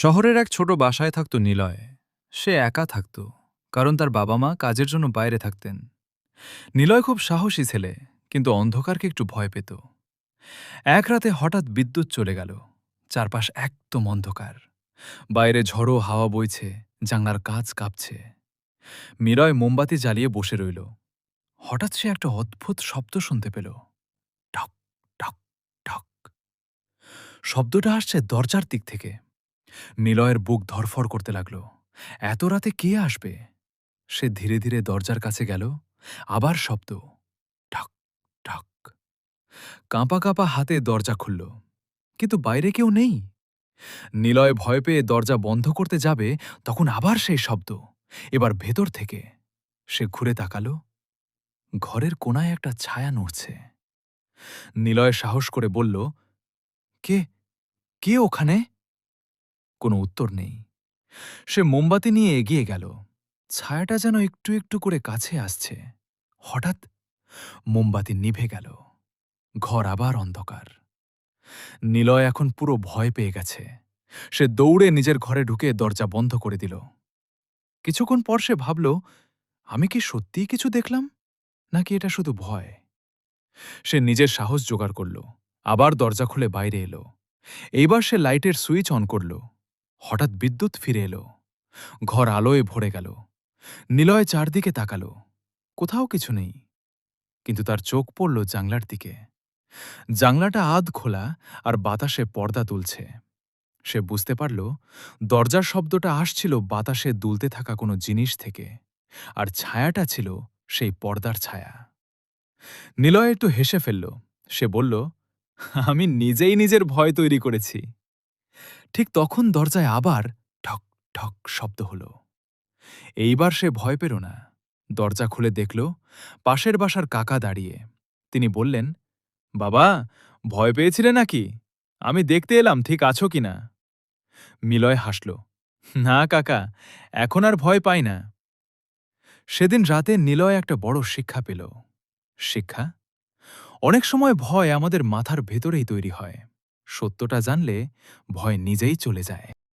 শহরের এক ছোট বাসায় থাকত নিলয়। সে একা থাকত, কারণ তার বাবা মা কাজের জন্য বাইরে থাকতেন। নিলয় খুব সাহসী ছেলে, কিন্তু অন্ধকারকে একটু ভয় পেত। এক রাতে হঠাৎ বিদ্যুৎ চলে গেল। চারপাশ একদম অন্ধকার। বাইরে ঝড়ো হাওয়া বইছে, জানলার কাঁচ কাঁপছে। নিলয় মোমবাতি জ্বালিয়ে বসে রইল। হঠাৎ সে একটা অদ্ভুত শব্দ শুনতে পেল। ঠক ঠক ঠক। শব্দটা আসছে দরজার দিক থেকে। নিলয়ের বুক ধরফর করতে লাগল। এত রাতে কে আসবে? সে ধীরে ধীরে দরজার কাছে গেল। আবার শব্দ, ঠক ঠক। কাঁপা কাঁপা হাতে দরজা খুলল, কিন্তু বাইরে কেউ নেই। নিলয় ভয় পেয়ে দরজা বন্ধ করতে যাবে, তখন আবার সেই শব্দ, এবার ভেতর থেকে। সে ঘুরে তাকাল। ঘরের কোনায় একটা ছায়া নড়ছে। নিলয় সাহস করে বলল, কে কে ওখানে? কোনো উত্তর নেই। সে মোমবাতি নিয়ে এগিয়ে গেল। ছায়াটা যেন একটু একটু করে কাছে আসছে। হঠাৎ মোমবাতি নিভে গেল। ঘর আবার অন্ধকার। নিলয় এখন পুরো ভয় পেয়ে গেছে। সে দৌড়ে নিজের ঘরে ঢুকে দরজা বন্ধ করে দিল। কিছুক্ষণ পর সে ভাবল, আমি কি সত্যিই কিছু দেখলাম, নাকি এটা শুধু ভয়? সে নিজের সাহস জোগাড় করল, আবার দরজা খুলে বাইরে এলো। এইবার সে লাইটের সুইচ অন করল। হঠাৎ বিদ্যুৎ ফিরে এলো। ঘর আলোয় ভরে গেল। নিলয় চারদিকে তাকাল। কোথাও কিছু নেই, কিন্তু তার চোখ পড়ল জানলার দিকে। জানলাটা আধ খোলা, আর বাতাসে পর্দা দুলছে। সে বুঝতে পারল, দরজার শব্দটা আসছিল বাতাসে দুলতে থাকা কোনো জিনিস থেকে, আর ছায়াটা ছিল সেই পর্দার ছায়া। নিলয় একটু হেসে ফেলল। সে বলল, আমি নিজেই নিজের ভয় তৈরি করেছি। ঠিক তখন দরজায় আবার ঠক ঠক শব্দ হল। এইবার সে ভয় পেল না। দরজা খুলে দেখল, পাশের বাসার কাকা দাঁড়িয়ে। তিনি বললেন, বাবা, ভয় পেয়েছিলে নাকি? আমি দেখতে এলাম ঠিক আছো কিনা। নিলয় হাসল, না কাকা, এখন আর ভয় পাই না। সেদিন রাতে নিলয় একটা বড় শিক্ষা পেল। শিক্ষা, অনেক সময় ভয় আমাদের মাথার ভেতরেই তৈরি হয়। সত্যটা জানলে ভয় নিজেই চলে যায়।